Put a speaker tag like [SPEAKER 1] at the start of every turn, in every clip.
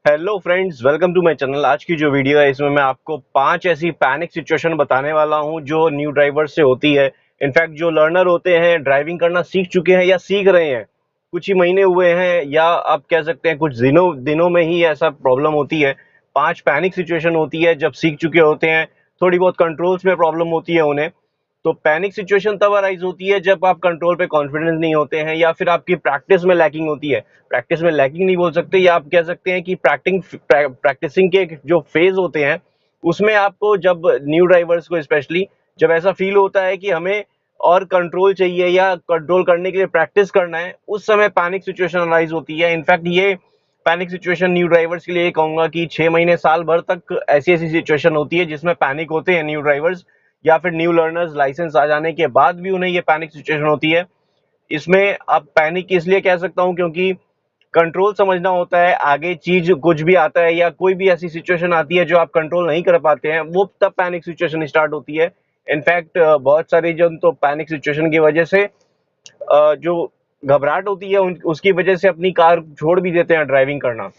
[SPEAKER 1] Hello friends, welcome to my channel. आज की जो वीडियो है इसमें मैं आपको 5 ऐसी पैनिक सिचुएशन बताने वाला हूं जो न्यू ड्राइवर से होती है। इनफैक्ट जो लर्नर होते हैं, ड्राइविंग करना सीख चुके हैं या सीख रहे हैं, कुछ ही महीने हुए हैं या आप कह सकते हैं कुछ दिनों में ही ऐसा प्रॉब्लम होती है। 5 पैनिक सिचुएशन होती है जब सीख चुके होते हैं, थोड़ी बहुत कंट्रोल्स में प्रॉब्लम होती है उन्हें। तो पैनिक सिचुएशन तब अराइज होती है जब आप कंट्रोल पे कॉन्फिडेंस नहीं होते हैं या फिर आपकी प्रैक्टिस में लैकिंग होती है। प्रैक्टिस में लैकिंग नहीं बोल सकते, या आप कह सकते हैं कि प्रैक्टिसिंग के जो फेज होते हैं उसमें आपको, जब न्यू ड्राइवर्स को स्पेशली जब ऐसा फील होता है कि हमें और कंट्रोल चाहिए या कंट्रोल करने के लिए प्रैक्टिस करना है, उस समय पैनिक सिचुएशन अराइज होती है। इनफैक्ट ये पैनिक सिचुएशन न्यू ड्राइवर्स के लिए ये कहूंगा कि 6 महीने साल भर तक ऐसी ऐसी सिचुएशन होती है जिसमें पैनिक होते हैं न्यू ड्राइवर्स, या फिर न्यू लर्नर्स लाइसेंस आ जाने के बाद भी उन्हें ये पैनिक सिचुएशन होती है। इसमें आप पैनिक इसलिए कह सकता हूं क्योंकि कंट्रोल समझना होता है। आगे चीज कुछ भी आता है या कोई भी ऐसी सिचुएशन आती है जो आप कंट्रोल नहीं कर पाते हैं, वो तब पैनिक सिचुएशन स्टार्ट होती है। इनफैक्ट बहुत सारे जन तो पैनिक सिचुएशन की वजह से जो घबराहट होती है उसकी वजह से अपनी कार छोड़ भी देते हैं ड्राइविंग करना।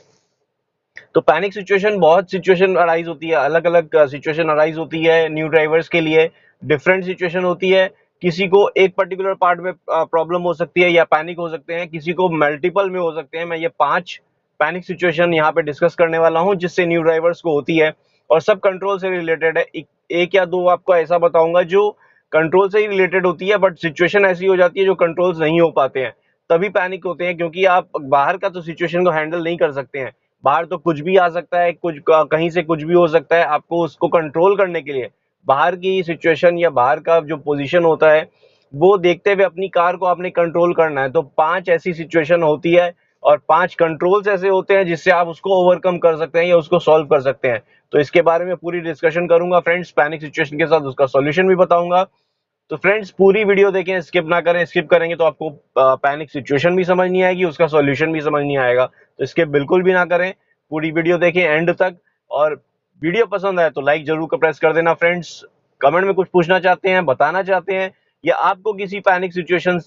[SPEAKER 1] तो पैनिक सिचुएशन, बहुत सिचुएशन अराइज होती है, अलग अलग सिचुएशन अराइज होती है न्यू ड्राइवर्स के लिए। डिफरेंट सिचुएशन होती है। किसी को एक पर्टिकुलर पार्ट में प्रॉब्लम हो सकती है या पैनिक हो सकते हैं, किसी को मल्टीपल में हो सकते हैं। मैं ये 5 पैनिक सिचुएशन यहाँ पे डिस्कस करने वाला हूँ जिससे न्यू ड्राइवर्स को होती है, और सब कंट्रोल से रिलेटेड है। एक या दो आपको ऐसा बताऊंगा जो कंट्रोल से ही रिलेटेड होती है, बट सिचुएशन ऐसी हो जाती है जो कंट्रोल्स नहीं हो पाते हैं, तभी पैनिक होते हैं। क्योंकि आप बाहर का तो सिचुएशन को हैंडल नहीं कर सकते हैं, बाहर तो कुछ भी आ सकता है, कुछ कहीं से कुछ भी हो सकता है। आपको उसको कंट्रोल करने के लिए बाहर की सिचुएशन या बाहर का जो पोजीशन होता है वो देखते हुए अपनी कार को आपने कंट्रोल करना है। तो 5 ऐसी सिचुएशन होती है और 5 कंट्रोल्स ऐसे होते हैं जिससे आप उसको ओवरकम कर सकते हैं या उसको सॉल्व कर सकते हैं। तो इसके बारे में पूरी डिस्कशन करूंगा फ्रेंड्स, पैनिक सिचुएशन के साथ उसका सॉल्यूशन भी बताऊंगा। तो फ्रेंड्स पूरी वीडियो देखें, स्किप ना करें। स्किप करेंगे तो आपको पैनिक सिचुएशन भी समझ नहीं आएगी, उसका सॉल्यूशन भी समझ नहीं आएगा। तो स्किप बिल्कुल भी ना करें, पूरी वीडियो देखें एंड तक। और वीडियो पसंद आए तो लाइक जरूर प्रेस कर देना फ्रेंड्स। कमेंट में कुछ पूछना चाहते हैं, बताना चाहते हैं, या आपको किसी पैनिक सिचुएशन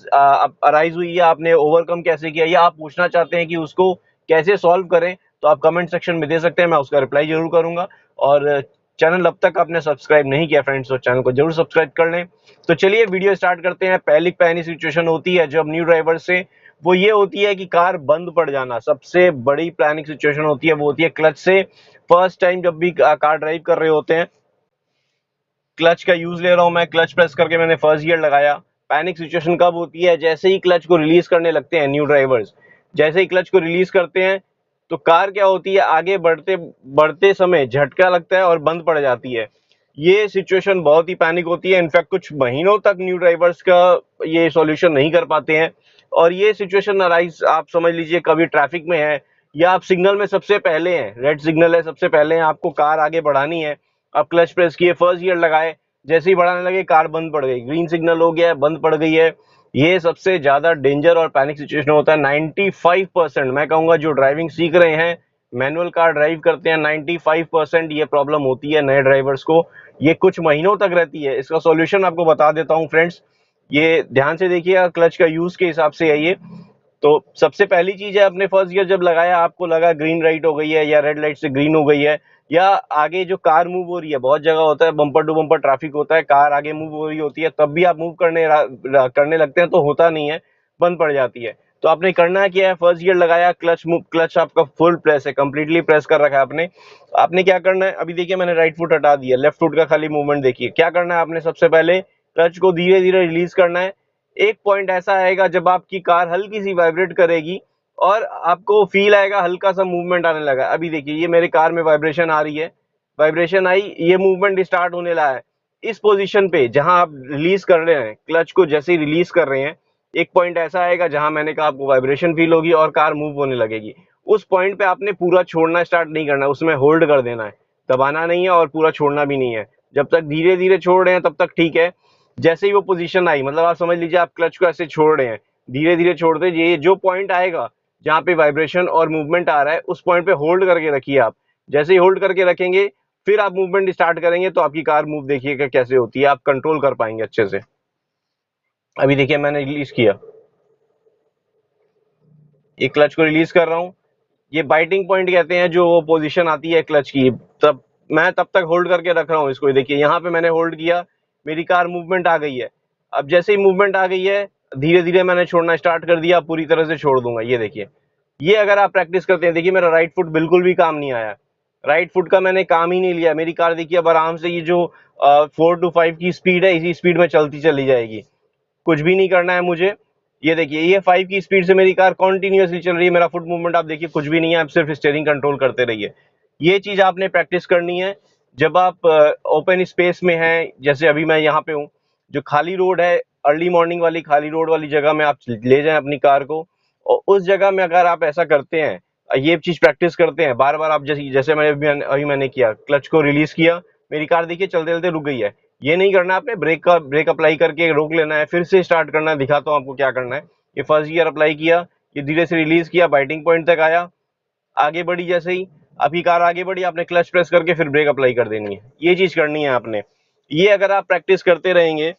[SPEAKER 1] अराइज हुई या आपने ओवरकम कैसे किया, या आप पूछना चाहते हैं कि उसको कैसे सॉल्व करें, तो आप कमेंट सेक्शन में दे सकते हैं, मैं उसका रिप्लाई जरूर करूंगा। और चैनल अब तक आपने सब्सक्राइब नहीं किया फ्रेंड्स तो चैनल को जरूर सब्सक्राइब कर लें। तो चलिए वीडियो स्टार्ट करते हैं। पहली पैनिक सिचुएशन होती है जब न्यू ड्राइवर से, वो ये होती है कि कार बंद पड़ जाना। सबसे बड़ी पैनिक सिचुएशन होती है वो होती है क्लच से। फर्स्ट टाइम जब भी कार ड्राइव कर रहे होते हैं, क्लच का यूज ले रहा हूं मैं, क्लच प्रेस करके मैंने फर्स्ट गियर लगाया। पैनिक सिचुएशन कब होती है? जैसे ही क्लच को रिलीज करने लगते हैं न्यू ड्राइवर्स, जैसे ही क्लच को रिलीज करते हैं तो कार क्या होती है, आगे बढ़ते बढ़ते समय झटका लगता है और बंद पड़ जाती है। ये सिचुएशन बहुत ही पैनिक होती है। इनफैक्ट कुछ महीनों तक न्यू ड्राइवर्स का ये सॉल्यूशन नहीं कर पाते हैं। और ये सिचुएशन अराइज, आप समझ लीजिए, कभी ट्रैफिक में है या आप सिग्नल में सबसे पहले हैं, रेड सिग्नल है, सबसे पहले हैं, आपको कार आगे बढ़ानी है, आप क्लच प्रेस किए, फर्स्ट गियर लगाए, जैसे ही बढ़ाने लगे कार बंद पड़ गई, ग्रीन सिग्नल हो गया है, बंद पड़ गई है। ये सबसे ज्यादा डेंजर और पैनिक सिचुएशन होता है। 95% मैं कहूंगा जो ड्राइविंग सीख रहे हैं, मैनुअल कार ड्राइव करते हैं, 95% ये प्रॉब्लम होती है नए ड्राइवर्स को। ये कुछ महीनों तक रहती है। इसका सॉल्यूशन आपको बता देता हूँ फ्रेंड्स, ये ध्यान से देखिएगा, क्लच का यूज के हिसाब से है ये। तो सबसे पहली चीज है, अपने फर्स्ट गियर जब लगाया, आपको लगा ग्रीन लाइट हो गई है या रेड लाइट से ग्रीन हो गई है, या आगे जो कार मूव हो रही है, बहुत जगह होता है बम्पर टू बम्पर ट्रैफिक होता है, कार आगे मूव हो रही होती है, तब भी आप मूव करने लगते हैं तो होता नहीं है, बंद पड़ जाती है। तो आपने करना क्या है, फर्स्ट गियर लगाया, क्लच आपका फुल प्रेस है, कंप्लीटली प्रेस कर रखा है आपने। आपने क्या करना है, अभी देखिए मैंने राइट फुट हटा दिया, लेफ्ट फुट का खाली मूवमेंट देखिए। क्या करना है आपने, सबसे पहले क्लच को धीरे धीरे रिलीज करना है। एक पॉइंट ऐसा आएगा जब आपकी कार हल्की सी वाइब्रेट करेगी और आपको फील आएगा हल्का सा मूवमेंट आने लगा। अभी देखिए ये मेरे कार में वाइब्रेशन आ रही है, वाइब्रेशन आई, ये मूवमेंट स्टार्ट होने लगा है। इस पोजीशन पे जहां आप रिलीज कर रहे हैं, क्लच को जैसे ही रिलीज कर रहे हैं, एक पॉइंट ऐसा आएगा जहां मैंने कहा आपको वाइब्रेशन फील होगी और कार मूव होने लगेगी। उस पॉइंट पे आपने पूरा छोड़ना स्टार्ट नहीं करना है, उसमें होल्ड कर देना है, दबाना नहीं है और पूरा छोड़ना भी नहीं है। जब तक धीरे धीरे छोड़ रहे हैं तब तक ठीक है। जैसे ही वो पोजीशन आई, मतलब आप समझ लीजिए आप क्लच को ऐसे छोड़ रहे हैं, धीरे धीरे छोड़ते, ये जो पॉइंट आएगा जहाँ पे वाइब्रेशन और मूवमेंट आ रहा है, उस पॉइंट पे होल्ड करके रखिए आप। जैसे ही होल्ड करके रखेंगे, फिर आप मूवमेंट स्टार्ट करेंगे तो आपकी कार मूव देखिएगा कैसे होती है, आप कंट्रोल कर पाएंगे अच्छे से। अभी देखिए मैंने रिलीज किया, ये क्लच को रिलीज कर रहा हूँ, ये बाइटिंग पॉइंट कहते हैं, जो पोजीशन आती है क्लच की, तब मैं तब तक होल्ड करके रख रहा हूँ इसको। देखिए यहाँ पे मैंने होल्ड किया, मेरी कार मूवमेंट आ गई है। अब जैसे ही मूवमेंट आ गई है, धीरे धीरे मैंने छोड़ना स्टार्ट कर दिया, पूरी तरह से छोड़ दूंगा। ये देखिए, ये अगर आप प्रैक्टिस करते हैं, देखिए मेरा राइट फुट बिल्कुल भी काम नहीं आया, राइट फुट का मैंने काम ही नहीं लिया। मेरी कार देखिए अब आराम से, ये जो 4 to 5 की स्पीड है, इसी स्पीड में चलती चली जाएगी, कुछ भी नहीं करना है मुझे। ये देखिए, ये 5 की स्पीड से मेरी कार कॉन्टिन्यूसली चल रही है। मेरा फुट मूवमेंट आप देखिए कुछ भी नहीं है, आप सिर्फ स्टीयरिंग कंट्रोल करते रहिए। ये चीज आपने प्रैक्टिस करनी है जब आप ओपन स्पेस में हैं, जैसे अभी मैं यहाँ पे हूँ। जो खाली रोड है, अर्ली मॉर्निंग वाली खाली रोड वाली जगह में आप ले जाएं अपनी कार को, और उस जगह में अगर आप ऐसा करते हैं, ये चीज प्रैक्टिस करते हैं बार बार, आप जैसे जैसे मैंने किया, क्लच को रिलीज किया, मेरी कार देखिए चलते चलते रुक गई है। ये नहीं करना आपने, ब्रेक अप्लाई करके रोक लेना है, फिर से स्टार्ट करना है। दिखाता हूँ आपको क्या करना है। ये फर्स्ट गियर अप्लाई किया, ये धीरे से रिलीज किया, बाइटिंग पॉइंट तक आया, आगे बढ़ी। जैसे ही आपकी कार आगे बढ़ी, आपने क्लच प्रेस करके फिर ब्रेक अप्लाई कर देनी है। ये चीज करनी है आपने। ये अगर आप प्रैक्टिस करते रहेंगे,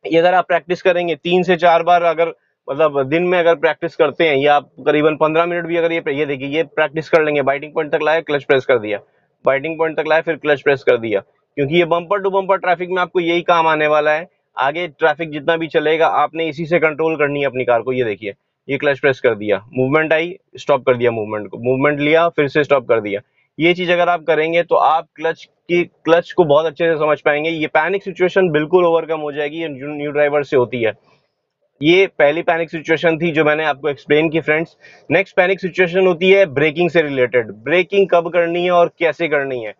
[SPEAKER 1] ये अगर आप प्रैक्टिस करेंगे 3 से 4 बार, अगर मतलब दिन में अगर प्रैक्टिस करते हैं, या आप करीबन 15 मिनट भी अगर ये देखिए, ये प्रैक्टिस कर लेंगे, बाइटिंग पॉइंट तक लाए, क्लच प्रेस कर दिया, बाइटिंग पॉइंट तक लाए, फिर क्लच प्रेस कर दिया। क्योंकि ये बम्पर टू बम्पर ट्रैफिक में आपको यही काम आने वाला है। आगे ट्रैफिक जितना भी चलेगा, आपने इसी से कंट्रोल करनी है अपनी कार को। ये देखिए, ये क्लच प्रेस कर दिया, मूवमेंट आई, स्टॉप कर दिया, मूवमेंट को, मूवमेंट लिया, फिर से स्टॉप कर दिया। ये चीज अगर आप करेंगे तो आप क्लच को बहुत अच्छे से समझ पाएंगे। ये पैनिक सिचुएशन बिल्कुल ओवरकम हो जाएगी, ये न्यू ड्राइवर से होती है। ये पहली पैनिक सिचुएशन थी जो मैंने आपको एक्सप्लेन की फ्रेंड्स। नेक्स्ट पैनिक सिचुएशन होती है ब्रेकिंग से रिलेटेड। ब्रेकिंग कब करनी है और कैसे करनी है।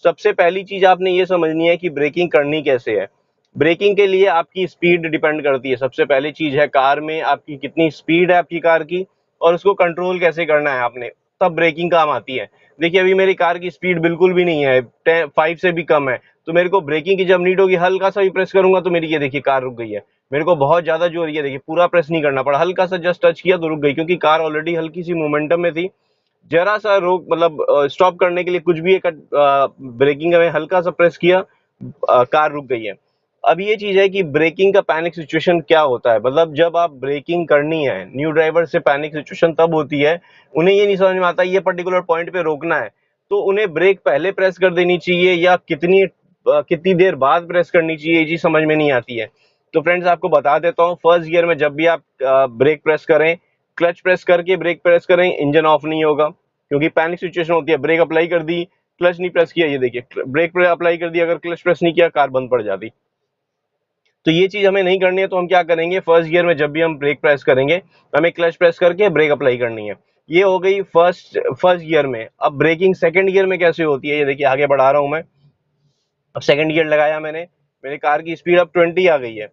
[SPEAKER 1] सबसे पहली चीज आपने ये समझनी है कि ब्रेकिंग करनी कैसे है। ब्रेकिंग के लिए आपकी स्पीड डिपेंड करती है। सबसे पहली चीज है कार में आपकी कितनी स्पीड है आपकी कार की, और उसको कंट्रोल कैसे करना है आपने, तब ब्रेकिंग काम आती है। देखिए अभी मेरी कार की स्पीड बिल्कुल भी नहीं है, 5 से भी कम है, तो मेरे को ब्रेकिंग की जब नीड होगी, हल्का सा भी प्रेस करूंगा तो मेरी ये देखिए कार रुक गई है। मेरे को बहुत ज्यादा जोर, ये देखिए पूरा प्रेस नहीं करना पड़ा, हल्का सा जस्ट टच किया तो रुक गई, क्योंकि कार ऑलरेडी हल्की सी मोमेंटम में थी। जरा सा रोक, मतलब स्टॉप करने के लिए कुछ भी एक ब्रेकिंग में हल्का सा प्रेस किया, कार रुक गई है। अब ये चीज है कि ब्रेकिंग का पैनिक सिचुएशन क्या होता है। मतलब जब आप ब्रेकिंग करनी है, न्यू ड्राइवर से पैनिक सिचुएशन तब होती है, उन्हें ये नहीं समझ में आता ये पर्टिकुलर पॉइंट पे रोकना है, तो उन्हें ब्रेक पहले प्रेस कर देनी चाहिए या कितनी देर बाद प्रेस करनी चाहिए, ये चीज समझ में नहीं आती है। तो फ्रेंड्स आपको बता देता हूँ, फर्स्ट गियर में जब भी आप ब्रेक प्रेस करें, क्लच प्रेस करके ब्रेक प्रेस करें, इंजन ऑफ नहीं होगा, क्योंकि पैनिक सिचुएशन होती है। ब्रेक अप्लाई कर दी, क्लच नहीं प्रेस किया, ये देखिए ब्रेक अप्लाई कर दी, अगर क्लच प्रेस नहीं किया, कार बंद पड़ जाती। तो ये चीज हमें नहीं करनी है। तो हम क्या करेंगे, फर्स्ट गियर में जब भी हम ब्रेक प्रेस करेंगे, हमें क्लच प्रेस करके ब्रेक अप्लाई करनी है। ये हो गई फर्स्ट गियर में। अब ब्रेकिंग सेकंड गियर में कैसे होती है, ये देखिए आगे बढ़ा रहा हूं मैं। अब सेकंड गियर लगाया मैंने, मेरी कार की स्पीड अब 20 आ गई है।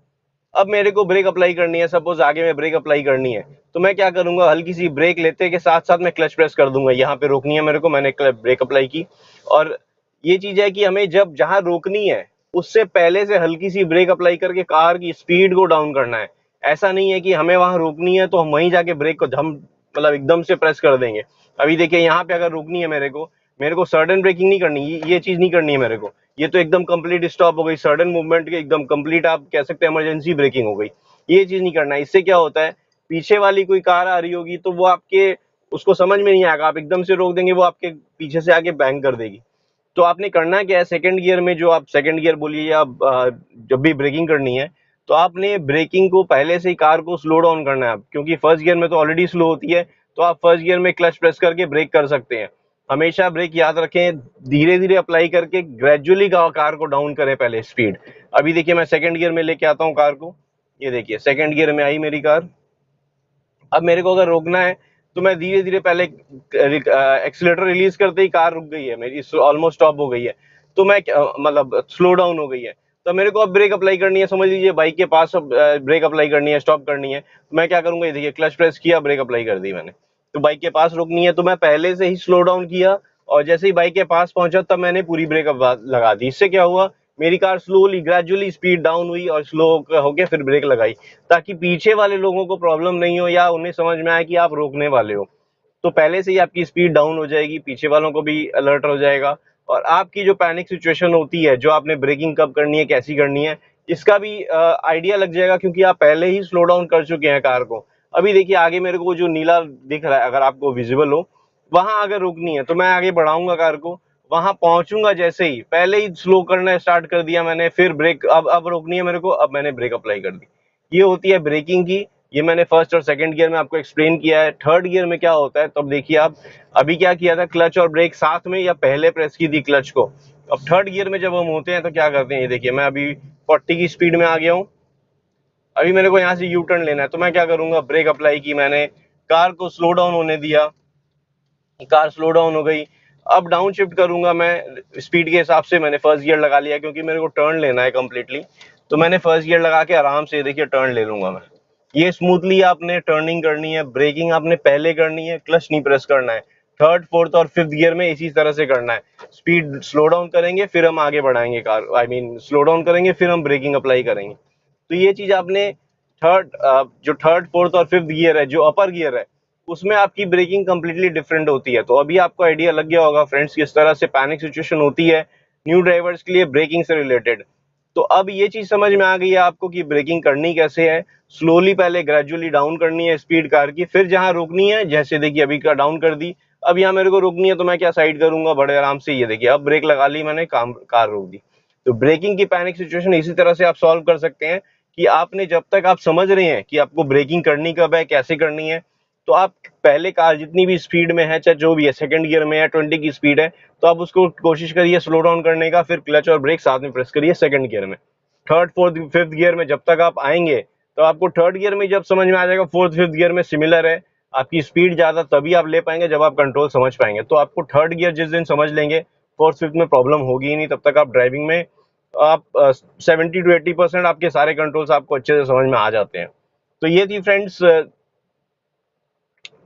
[SPEAKER 1] अब मेरे को ब्रेक अप्लाई करनी है, सपोज आगे में ब्रेक अप्लाई करनी है, तो मैं क्या करूंगा, हल्की सी ब्रेक लेते के साथ साथ मैं क्लच प्रेस कर दूंगा। यहाँ पे रोकनी है मेरे को, मैंने ब्रेक अप्लाई की। और ये चीज है कि हमें जब जहां रोकनी है, उससे पहले से हल्की सी ब्रेक अप्लाई करके कार की स्पीड को डाउन करना है। ऐसा नहीं है कि हमें वहां रोकनी है तो हम वहीं जाके ब्रेक को हम मतलब एकदम से प्रेस कर देंगे। अभी देखिए यहाँ पे अगर रोकनी है मेरे को सडन ब्रेकिंग नहीं करनी, ये चीज नहीं करनी है मेरे को। ये तो एकदम कंप्लीट स्टॉप हो गई, सडन मूवमेंट के एकदम कंप्लीट, आप कह सकते हैं इमरजेंसी ब्रेकिंग हो गई। ये चीज नहीं करना है। इससे क्या होता है, पीछे वाली कोई कार आ रही होगी तो वो आपके, उसको समझ में नहीं आएगा, आप एकदम से रोक देंगे, वो आपके पीछे से आके बैंग कर देगी। तो आपने करना क्या है, सेकंड गियर में, जो आप सेकंड गियर बोलिए या जब भी ब्रेकिंग करनी है, तो आपने ब्रेकिंग को पहले से ही कार को स्लो डाउन करना है। क्योंकि फर्स्ट गियर में तो ऑलरेडी स्लो होती है, तो आप फर्स्ट गियर में क्लच प्रेस करके ब्रेक कर सकते हैं। हमेशा ब्रेक याद रखें, धीरे धीरे अप्लाई करके ग्रेजुअली कार को डाउन करें पहले स्पीड। अभी देखिए मैं सेकंड गियर में लेके आता हूँ कार को, ये देखिए सेकंड गियर में आई मेरी कार। अब मेरे को अगर रोकना है तो मैं धीरे धीरे पहले एक्सीलेटर रिलीज करते ही कार रुक गई है मेरी, ऑलमोस्ट स्टॉप हो गई है, तो मैं मतलब स्लो डाउन हो गई है। तो मेरे को अब ब्रेक अप्लाई करनी है, समझ लीजिए बाइक के पास अब ब्रेक अप्लाई करनी है, स्टॉप करनी है। तो मैं क्या करूंगा, ये देखिए क्लच प्रेस किया, ब्रेक अप्लाई कर दी मैंने। तो बाइक के पास रोकनी है तो मैं पहले से ही स्लो डाउन किया, और जैसे ही बाइक के पास पहुंचा तब मैंने पूरी ब्रेक लगा दी। इससे क्या हुआ, मेरी car slowly gradually speed down हुई और स्लो होके फिर ब्रेक लगाई, ताकि पीछे वाले लोगों को प्रॉब्लम नहीं हो या उन्हें समझ में आए कि आप रोकने वाले हो। तो पहले से ही आपकी स्पीड डाउन हो जाएगी, पीछे वालों को भी अलर्ट हो जाएगा, और आपकी जो पैनिक सिचुएशन होती है, जो आपने ब्रेकिंग कब करनी है, कैसी करनी है, इसका भी आइडिया लग जाएगा, क्योंकि आप पहले ही स्लो डाउन कर चुके हैं कार को। अभी देखिए आगे मेरे को जो नीला दिख रहा है, अगर आपको विजिबल हो, वहां अगर रोकनी है तो मैं आगे बढ़ाऊंगा कार को, वहां पहुंचूंगा जैसे ही पहले ही स्लो करना स्टार्ट कर दिया मैंने, फिर ब्रेक, अब रोकनी है मेरे को, अब मैंने ब्रेक अप्लाई कर दी। ये होती है ब्रेकिंग की। ये मैंने फर्स्ट और सेकंड गियर में आपको एक्सप्लेन किया है। थर्ड गियर में क्या होता है तो अब देखिए आप, अभी क्या किया था, क्लच और ब्रेक साथ में या पहले प्रेस की थी क्लच को। अब थर्ड गियर में जब हम होते हैं तो क्या करते हैं, ये देखिए मैं अभी 40 की स्पीड में आ गया हूँ। अभी मेरे को यहाँ से यू टर्न लेना है तो मैं क्या करूंगा, ब्रेक अप्लाई की मैंने, कार को स्लो डाउन होने दिया, कार स्लो डाउन हो गई। अब डाउन शिफ्ट करूंगा मैं स्पीड के हिसाब से, मैंने फर्स्ट गियर लगा लिया क्योंकि मेरे को टर्न लेना है कंप्लीटली। तो मैंने फर्स्ट गियर लगा के आराम से देखिए टर्न ले लूंगा मैं। ये स्मूथली आपने टर्निंग करनी है, ब्रेकिंग आपने पहले करनी है, क्लच नहीं प्रेस करना है। थर्ड फोर्थ और फिफ्थ गियर में इसी तरह से करना है। स्पीड स्लो डाउन करेंगे फिर हम आगे बढ़ाएंगे car, I mean slow down करेंगे फिर हम ब्रेकिंग अप्लाई करेंगे। तो ये चीज आपने थर्ड, जो थर्ड फोर्थ और फिफ्थ गियर है, जो अपर गियर है, उसमें आपकी ब्रेकिंग कंप्लीटली डिफरेंट होती है। तो अभी आपको आइडिया लग गया होगा फ्रेंड्स किस तरह से पैनिक सिचुएशन होती है न्यू ड्राइवर्स के लिए ब्रेकिंग से रिलेटेड। तो अब ये चीज समझ में आ गई है आपको कि ब्रेकिंग करनी कैसे है। स्लोली पहले ग्रेजुअली डाउन करनी है स्पीड कार की, फिर जहां रोकनी है, जैसे देखिए अभी का डाउन कर दी, अब यहाँ मेरे को रोकनी है तो मैं क्या साइड करूंगा बड़े आराम से, ये देखिए अब ब्रेक लगा ली मैंने, काम कार रोक दी। तो ब्रेकिंग की पैनिक सिचुएशन इसी तरह से आप सॉल्व कर सकते हैं कि आपने जब तक आप समझ रहे हैं कि आपको ब्रेकिंग करनी कब है, कैसे करनी है, तो आप पहले कार जितनी भी स्पीड में है, चाहे जो भी है, सेकंड गियर में है 20 की स्पीड है, तो आप उसको कोशिश करिए स्लो डाउन करने का, फिर क्लच और ब्रेक साथ में प्रेस करिए सेकंड गियर में। थर्ड फोर्थ फिफ्थ गियर में जब तक आप आएंगे, तो आपको थर्ड गियर में जब समझ में आ जाएगा, फोर्थ फिफ्थ गियर में सिमिलर है, आपकी स्पीड ज्यादा तभी आप ले पाएंगे जब आप कंट्रोल समझ पाएंगे। तो आपको थर्ड गियर जिस दिन समझ लेंगे, फोर्थ फिफ्थ में प्रॉब्लम होगी ही नहीं, तब तक आप ड्राइविंग में आप 70 to 80% आपके सारे कंट्रोल्स आपको अच्छे से समझ में आ जाते हैं। तो ये थी फ्रेंड्स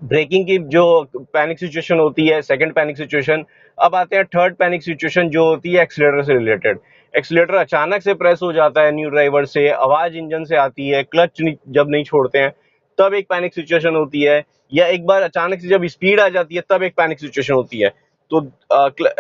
[SPEAKER 1] ब्रेकिंग की जो पैनिक सिचुएशन होती है, सेकंड पैनिक सिचुएशन। अब आते हैं थर्ड पैनिक सिचुएशन जो होती है एक्सीलरेटर से रिलेटेड। एक्सीलरेटर अचानक से प्रेस हो जाता है न्यू ड्राइवर से, आवाज इंजन से आती है, क्लच जब नहीं छोड़ते हैं तब एक पैनिक सिचुएशन होती है, या एक बार अचानक से जब स्पीड आ जाती है तब एक पैनिक सिचुएशन होती है। तो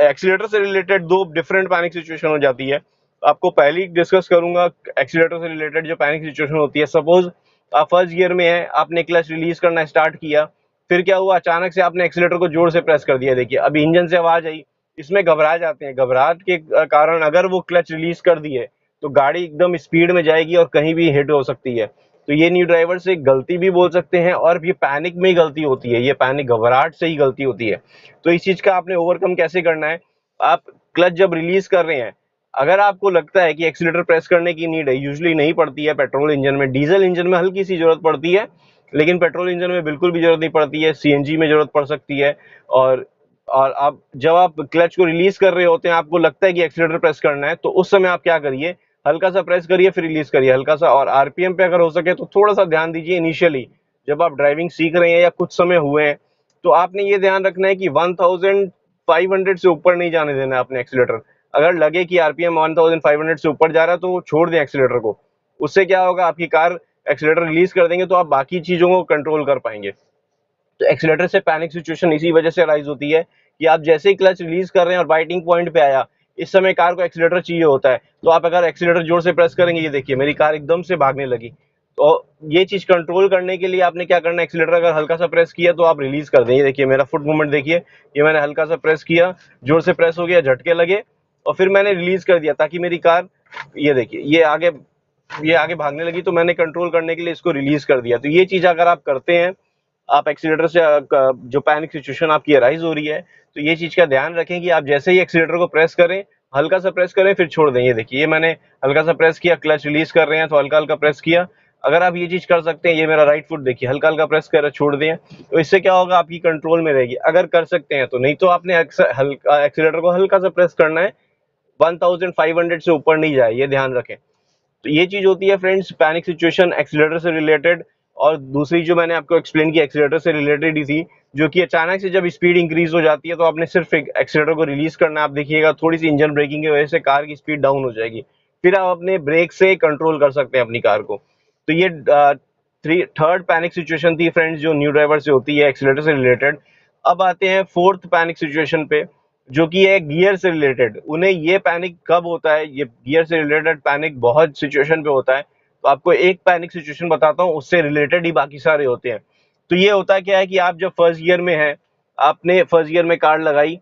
[SPEAKER 1] एक्सीलरेटर से रिलेटेड दो डिफरेंट पैनिक सिचुएशन हो जाती है। आपको पहली डिस्कस करूंगा एक्सीलरेटर से रिलेटेड जो पैनिक सिचुएशन होती है। सपोज आप फर्स्ट गियर में है, आपने क्लच रिलीज करना स्टार्ट किया, फिर क्या हुआ, अचानक से आपने एक्सीलेटर को जोर से प्रेस कर दिया। देखिए अभी इंजन से आवाज आई, इसमें घबरा जाते हैं, घबराहट के कारण अगर वो क्लच रिलीज कर दिए तो गाड़ी एकदम स्पीड में जाएगी और कहीं भी हिट हो सकती है। तो ये न्यू ड्राइवर से गलती भी बोल सकते हैं, और ये पैनिक में ही गलती होती है, ये पैनिक घबराहट से ही गलती होती है। तो इस चीज का आपने ओवरकम कैसे करना है, आप क्लच जब रिलीज कर रहे हैं, अगर आपको लगता है कि एक्सीलेटर प्रेस करने की नीड है, यूजुअली नहीं पड़ती है पेट्रोल इंजन में, डीजल इंजन में हल्की सी जरूरत पड़ती है, लेकिन पेट्रोल इंजन में बिल्कुल भी जरूरत नहीं पड़ती है, सीएनजी में जरूरत पड़ सकती है। और और आप जब आप क्लच को रिलीज कर रहे होते हैं, आपको लगता है कि एक्सीलेटर प्रेस करना है, तो उस समय आप क्या करिए, हल्का सा प्रेस करिए फिर रिलीज करिए हल्का सा, और आरपीएम पे अगर हो सके तो थोड़ा सा ध्यान दीजिए इनिशियली जब आप ड्राइविंग सीख रहे हैं या कुछ समय हुए हैं। तो आपने ये ध्यान रखना है कि 1500 से ऊपर नहीं जाने देना है आपने एक्सीलेटर। अगर लगे कि आरपीएम 1500 से ऊपर जा रहा है तो छोड़ दें एक्सीलेटर को। उससे क्या होगा, आपकी कार एक्सीलेटर रिलीज कर देंगे तो आप बाकी चीजों को कंट्रोल कर पाएंगे। तो एक्सीलेटर से पैनिक सिचुएशन इसी वजह से राइज होती है कि आप जैसे ही क्लच रिलीज कर रहे हैं और बाइटिंग पॉइंट पे आया, इस समय कार को एक्सीलेटर चाहिए होता है, तो आप अगर एक्सीलेटर जोर से प्रेस करेंगे, ये देखिए मेरी कार एकदम से भागने लगी। तो ये चीज कंट्रोल करने के लिए आपने क्या करना है, एक्सीलेटर अगर हल्का सा प्रेस किया तो आप रिलीज कर दें। ये देखिए मेरा फुट मूवमेंट देखिए, ये मैंने हल्का सा प्रेस किया, जोर से प्रेस हो गया, झटके लगे और फिर मैंने रिलीज कर दिया ताकि मेरी कार, ये देखिए ये आगे भागने लगी, तो मैंने कंट्रोल करने के लिए इसको रिलीज कर दिया। तो ये चीज अगर आप करते हैं, आप एक्सीलेटर से जो पैनिक सिचुएशन आपकी अराइज हो रही है, तो ये चीज का ध्यान रखें कि आप जैसे ही एक्सीलेटर को प्रेस करें, हल्का सा प्रेस करें फिर छोड़ दें। ये देखिए ये मैंने हल्का सा प्रेस किया, क्लच रिलीज कर रहे हैं तो हल्का हल्का प्रेस किया। अगर आप ये चीज कर सकते हैं, ये मेरा राइट फुट देखिए हल्का हल्का प्रेस कर छोड़ दें, तो इससे क्या होगा, आपकी कंट्रोल में रहेगी अगर कर सकते हैं तो। नहीं तो आपने हल्का एक्सीलेटर को हल्का सा प्रेस करना है, 1500 से ऊपर नहीं जाए, ये ध्यान रखें। तो ये चीज होती है फ्रेंड्स पैनिक सिचुएशन एक्सीलरेटर से रिलेटेड। और दूसरी जो मैंने आपको एक्सप्लेन की एक्सीलरेटर से रिलेटेड ही थी, जो कि अचानक से जब स्पीड इंक्रीज हो जाती है तो आपने सिर्फ एक एक्सीलरेटर को रिलीज करना है। आप देखिएगा थोड़ी सी इंजन ब्रेकिंग की वजह से कार की स्पीड डाउन हो जाएगी, फिर आप अपने ब्रेक से कंट्रोल कर सकते हैं अपनी कार को। तो ये थर्ड पैनिक सिचुएशन थी फ्रेंड्स जो न्यू ड्राइवर से होती है एक्सीलरेटर से रिलेटेड। अब आते हैं फोर्थ पैनिक सिचुएशन पे, जो कि है गियर से रिलेटेड। उन्हें ये पैनिक कब होता है, ये गियर से रिलेटेड पैनिक बहुत सिचुएशन पे होता है। तो आपको एक पैनिक सिचुएशन बताता हूँ, उससे रिलेटेड ही बाकी सारे होते हैं। तो ये होता है क्या है कि आप जब फर्स्ट गियर में है, आपने फर्स्ट गियर में कार लगाई,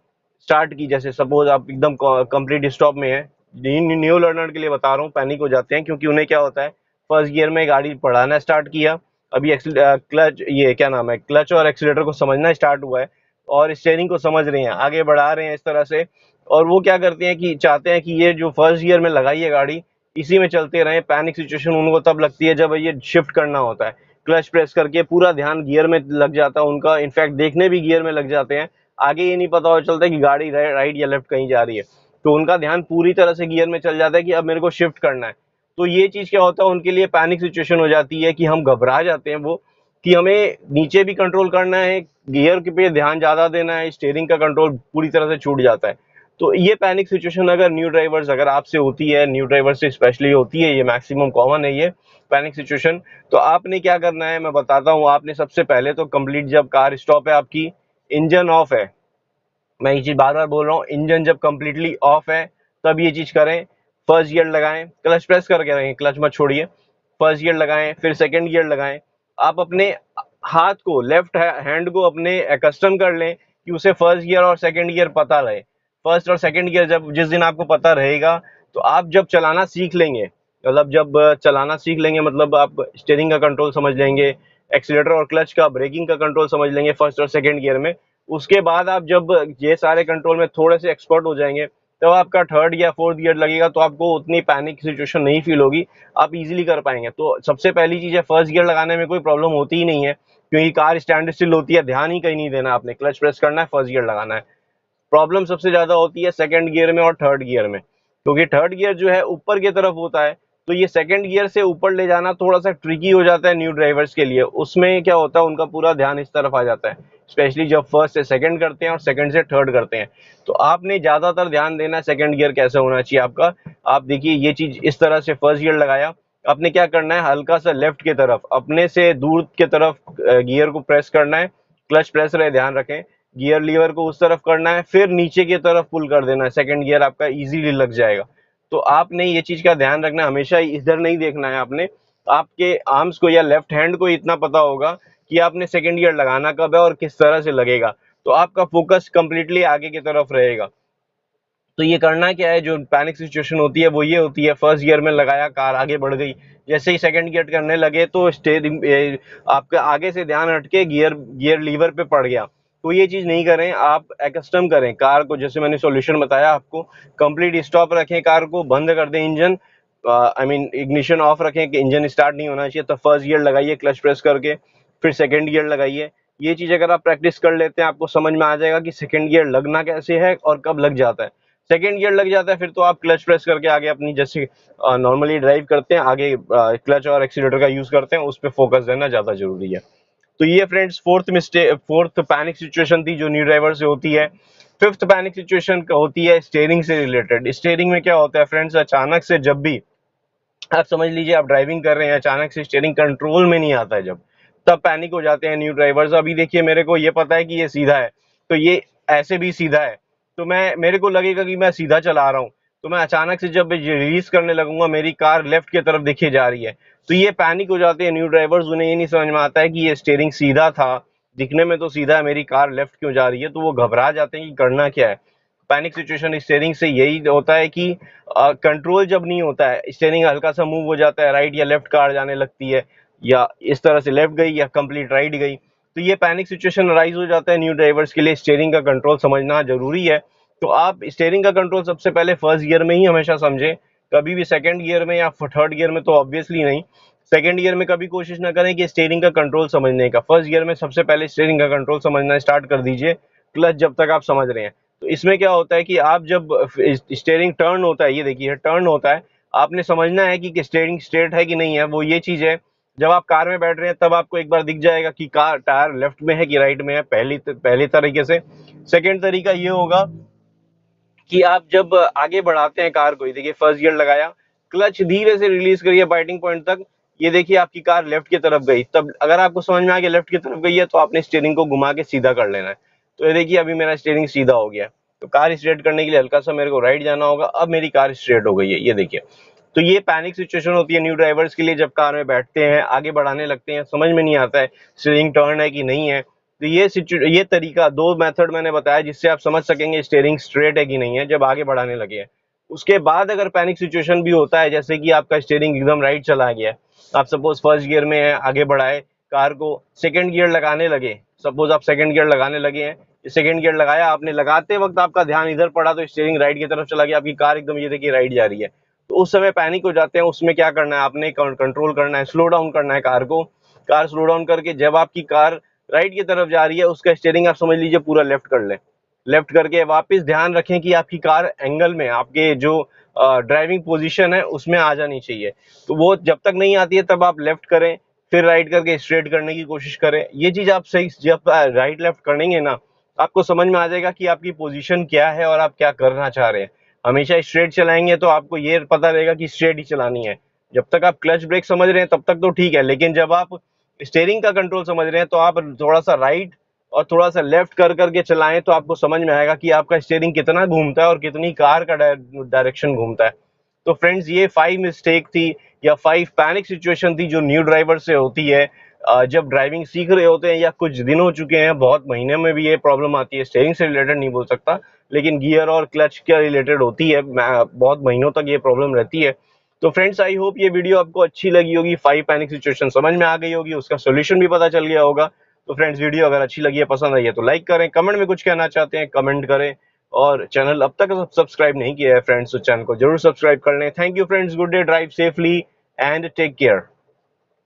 [SPEAKER 1] स्टार्ट की, जैसे सपोज आप एकदम कंप्लीट स्टॉप में है, न्यू लर्नर के लिए बता रहा हूँ, पैनिक हो जाते हैं क्योंकि उन्हें क्या होता है, फर्स्ट गियर में गाड़ी बढ़ाना स्टार्ट किया, अभी क्लच, ये क्या नाम है, क्लच और एक्सीलेटर को समझना स्टार्ट हुआ है और स्टेयरिंग को समझ रहे हैं, आगे बढ़ा रहे हैं इस तरह से, और वो क्या करते हैं कि चाहते हैं कि ये जो फर्स्ट गियर में लगाई है गाड़ी, इसी में चलते रहें। पैनिक सिचुएशन उनको तब लगती है जब ये शिफ्ट करना होता है, क्लच प्रेस करके पूरा ध्यान गियर में लग जाता है उनका, इनफैक्ट देखने भी गियर में लग जाते हैं, आगे ये नहीं पता हो चलता कि गाड़ी राइट या लेफ्ट कहीं जा रही है, तो उनका ध्यान पूरी तरह से गियर में चल जाता है कि अब मेरे को शिफ्ट करना है। तो ये चीज क्या होता है, उनके लिए पैनिक सिचुएशन हो जाती है कि हम घबरा जाते हैं वो, कि हमें नीचे भी कंट्रोल करना है, गियर के पे ध्यान ज्यादा देना है, स्टीयरिंग का कंट्रोल पूरी तरह से छूट जाता है। तो ये पैनिक सिचुएशन अगर न्यू ड्राइवर्स, अगर आपसे होती है, न्यू ड्राइवर से स्पेशली होती है, ये मैक्सिमम कॉमन है ये पैनिक सिचुएशन, तो आपने क्या करना है मैं बताता हूँ। आपने सबसे पहले तो कंप्लीट, जब कार स्टॉप है आपकी, इंजन ऑफ है, मैं ये चीज बार बार बोल रहा हूँ, इंजन जब कंप्लीटली ऑफ है तब ये चीज करें। फर्स्ट गियर लगाएं, क्लच प्रेस करके रहें, क्लच मत छोड़िए, फर्स्ट गियर लगाएं, फिर सेकंड गियर लगाएं। आप अपने हाथ को, लेफ्ट हैंड को अपने कस्टम कर लें कि उसे फर्स्ट गियर और सेकंड गियर पता रहे। फर्स्ट और सेकंड गियर जब जिस दिन आपको पता रहेगा, तो आप जब चलाना सीख लेंगे, मतलब जब चलाना सीख लेंगे, मतलब आप स्टीयरिंग का कंट्रोल समझ लेंगे, एक्सीलेटर और क्लच का, ब्रेकिंग का कंट्रोल समझ लेंगे फर्स्ट और सेकंड गियर में। उसके बाद आप जब ये सारे कंट्रोल में थोड़े से एक्सपर्ट हो जाएंगे, तब आपका थर्ड या फोर्थ गियर लगेगा, तो आपको उतनी पैनिक सिचुएशन नहीं फील होगी, आप इजीली कर पाएंगे। तो सबसे पहली चीज है, फर्स्ट गियर लगाने में कोई प्रॉब्लम होती ही नहीं है, क्योंकि कार स्टैंड स्टिल होती है, ध्यान ही कहीं नहीं देना, आपने क्लच प्रेस करना है, फर्स्ट गियर लगाना है। प्रॉब्लम सबसे ज्यादा होती है सेकंड गियर में और थर्ड गियर में, क्योंकि थर्ड गियर जो है ऊपर की तरफ होता है, तो ये सेकंड गियर से ऊपर ले जाना थोड़ा सा ट्रिकी हो जाता है न्यू ड्राइवर्स के लिए। उसमें क्या होता है, उनका पूरा ध्यान इस तरफ आ जाता है, स्पेशली जब फर्स्ट से सेकंड करते हैं और सेकंड से थर्ड करते हैं। तो आपने ज्यादातर ध्यान देना है सेकंड गियर कैसे होना चाहिए आपका। आप देखिए ये चीज इस तरह से, फर्स्ट गियर लगाया, आपने क्या करना है, हल्का सा लेफ्ट की तरफ, अपने से दूर की तरफ गियर को प्रेस करना है, क्लच प्रेस रहे, ध्यान रखें, गियर लीवर को उस तरफ करना है, फिर नीचे की तरफ पुल कर देना है, सेकंड गियर आपका इजीली लग जाएगा। तो आपने ये चीज का ध्यान रखना है, हमेशा इधर नहीं देखना है आपने, आपके आर्म्स को या लेफ्ट हैंड को इतना पता होगा कि आपने सेकंड गियर लगाना कब है और किस तरह से लगेगा, तो आपका फोकस कंप्लीटली आगे की तरफ रहेगा। तो ये करना क्या है, जो पैनिक सिचुएशन होती है वो ये होती है, फर्स्ट गियर में लगाया, कार आगे बढ़ गई, जैसे ही सेकंड गियर करने लगे तो स्टेयरिंग आपका आगे से ध्यान हटके गियर गियर लीवर पे पड़ गया। तो ये चीज नहीं करें, आप एकस्टम करें कार को, जैसे मैंने सॉल्यूशन बताया आपको, कंप्लीट स्टॉप रखें, कार को बंद कर दें, engine I mean ignition of रखें कि इंजन स्टार्ट नहीं होना चाहिए, तो फर्स्ट गियर लगाइए क्लच प्रेस करके, फिर सेकंड गियर लगाइए। ये चीज अगर आप प्रैक्टिस कर लेते हैं, आपको समझ में आ जाएगा कि सेकंड गियर लगना कैसे है और कब लग जाता है। सेकंड गियर लग जाता है, फिर तो आप क्लच प्रेस करके आगे अपनी, जैसे नॉर्मली ड्राइव करते हैं, आगे क्लच और एक्सीलेटर का यूज करते हैं, उस पर फोकस देना ज्यादा जरूरी है। तो ये फ्रेंड्स फोर्थ पैनिक सिचुएशन थी जो न्यू ड्राइवर से होती है। फिफ्थ पैनिक सिचुएशन होती है स्टीयरिंग से रिलेटेड। स्टीयरिंग में क्या होता है फ्रेंड्स, अचानक से जब भी आप समझ लीजिए आप ड्राइविंग कर रहे हैं, अचानक से स्टीयरिंग कंट्रोल में नहीं आता है, जब तब पैनिक हो जाते हैं न्यू ड्राइवर्स। अभी देखिए मेरे को ये पता है कि ये सीधा है, तो ये ऐसे भी सीधा है, तो मैं, मेरे को लगेगा कि मैं सीधा चला रहा हूँ, तो मैं अचानक से जब रिलीज करने लगूंगा, मेरी कार लेफ्ट की तरफ दिखे जा रही है, तो ये पैनिक हो जाते हैं न्यू ड्राइवर्स। उन्हें ये नहीं समझ में आता है कि ये स्टीयरिंग सीधा था, दिखने में तो सीधा है, मेरी कार लेफ्ट क्यों जा रही है, तो वो घबरा जाते हैं कि करना क्या है। पैनिक सिचुएशन स्टीयरिंग से यही होता है कि कंट्रोल जब नहीं होता है, स्टीयरिंग हल्का सा मूव हो जाता है, राइट या लेफ्ट कार जाने लगती है, या इस तरह से लेफ्ट गई या कंप्लीट राइट गई, तो ये पैनिक सिचुएशन राइज हो जाता है न्यू ड्राइवर्स के लिए। स्टीयरिंग का कंट्रोल समझना जरूरी है। तो आप स्टीयरिंग का कंट्रोल सबसे पहले फर्स्ट गियर में ही हमेशा समझें, कभी भी सेकंड गियर में या थर्ड गियर में तो ऑब्वियसली नहीं। सेकंड गियर में कभी कोशिश ना करें कि स्टीयरिंग का कंट्रोल समझने का, फर्स्ट गियर में सबसे पहले स्टीयरिंग का कंट्रोल समझना स्टार्ट कर दीजिए, क्लच जब तक आप समझ रहे हैं। तो इसमें क्या होता है कि आप जब स्टीयरिंग टर्न होता है, ये देखिए टर्न होता है, आपने समझना है कि स्टीयरिंग स्ट्रेट है कि नहीं है। वो ये चीज है, जब आप कार में बैठ रहे हैं तब आपको एक बार दिख जाएगा कि कार टायर लेफ्ट में है कि राइट में है, पहली तरीके से। सेकंड तरीका ये होगा कि आप जब आगे बढ़ाते हैं कार को, ये देखिए फर्स्ट गियर लगाया, क्लच धीरे से रिलीज करिए बाइटिंग पॉइंट तक, ये देखिए आपकी कार लेफ्ट की तरफ गई। तब अगर आपको समझ में आ गया लेफ्ट की तरफ गई है, तो आपने स्टीयरिंग को घुमा के सीधा कर लेना है। तो ये देखिए अभी मेरा स्टीयरिंग सीधा हो गया, तो कार स्ट्रेट करने के लिए हल्का सा मेरे को राइट जाना होगा, अब मेरी कार स्ट्रेट हो गई है, ये देखिए। तो ये पैनिक सिचुएशन होती है न्यू ड्राइवर्स के लिए, जब कार में बैठते हैं, आगे बढ़ाने लगते हैं, समझ में नहीं आता है स्टीयरिंग टर्न है कि नहीं है, तो ये तरीका, दो मेथड मैंने बताया जिससे आप समझ सकेंगे स्टीयरिंग स्ट्रेट है कि नहीं है जब आगे बढ़ाने लगे हैं। उसके बाद अगर पैनिक सिचुएशन भी होता है, जैसे कि आपका स्टीयरिंग एकदम राइट चला गया, आप सपोज फर्स्ट गियर में है, आगे बढ़ाए कार को, सेकंड गियर लगाने लगे, सपोज आप सेकंड गियर लगाने लगे हैं, सेकंड गियर लगाया आपने, लगाते वक्त आपका ध्यान इधर पड़ा तो स्टीयरिंग राइट की तरफ चला गया, आपकी कार एकदम ये देखिए राइट जा रही है, तो उस समय पैनिक हो जाते हैं। उसमें क्या करना है, आपने कंट्रोल करना है, स्लो डाउन करना है कार को। कार स्लो डाउन करके जब आपकी कार राइट की तरफ जा रही है, उसका स्टीयरिंग आप समझ लीजिए पूरा लेफ्ट कर लें। लेफ्ट करके वापस ध्यान रखें कि आपकी कार एंगल में, आपके जो ड्राइविंग पोजीशन है उसमें आ जानी चाहिए। तो वो जब तक नहीं आती है तब आप लेफ्ट करें, फिर राइट करके स्ट्रेट करने की कोशिश करें। ये चीज आप सही जब राइट लेफ्ट करेंगे ना, आपको समझ में आ जाएगा कि आपकी पोजीशन क्या है और आप क्या करना चाह रहे हैं। हमेशा स्ट्रेट चलाएंगे तो आपको ये पता रहेगा कि स्ट्रेट ही चलानी है। जब तक आप क्लच ब्रेक समझ रहे हैं तब तक तो ठीक है, लेकिन जब आप स्टीयरिंग का कंट्रोल समझ रहे हैं तो आप थोड़ा सा राइट और थोड़ा सा लेफ्ट कर करके चलाएं, तो आपको समझ में आएगा कि आपका स्टीयरिंग कितना घूमता है और कितनी कार का डायरेक्शन घूमता है। तो फ्रेंड्स, ये 5 मिस्टेक थी या 5 पैनिक सिचुएशन थी जो न्यू ड्राइवर से होती है जब ड्राइविंग सीख रहे होते हैं या कुछ दिन हो चुके हैं, बहुत महीने में भी ये प्रॉब्लम आती है। स्टीयरिंग से रिलेटेड नहीं बोल सकता, लेकिन गियर और क्लच के रिलेटेड होती है, बहुत महीनों तक ये प्रॉब्लम रहती है। तो फ्रेंड्स, आई होप ये वीडियो आपको अच्छी लगी होगी, 5 पैनिक सिचुएशन समझ में आ गई होगी, उसका सोल्यूशन भी पता चल गया होगा। तो फ्रेंड्स, वीडियो अगर अच्छी लगी है, पसंद आई है तो लाइक करें, कमेंट में कुछ कहना चाहते हैं कमेंट करें, और चैनल अब तक सब्सक्राइब नहीं किया है फ्रेंड्स तो चैनल को जरूर सब्सक्राइब कर लें। Thank you friends, good day, drive safely and take care.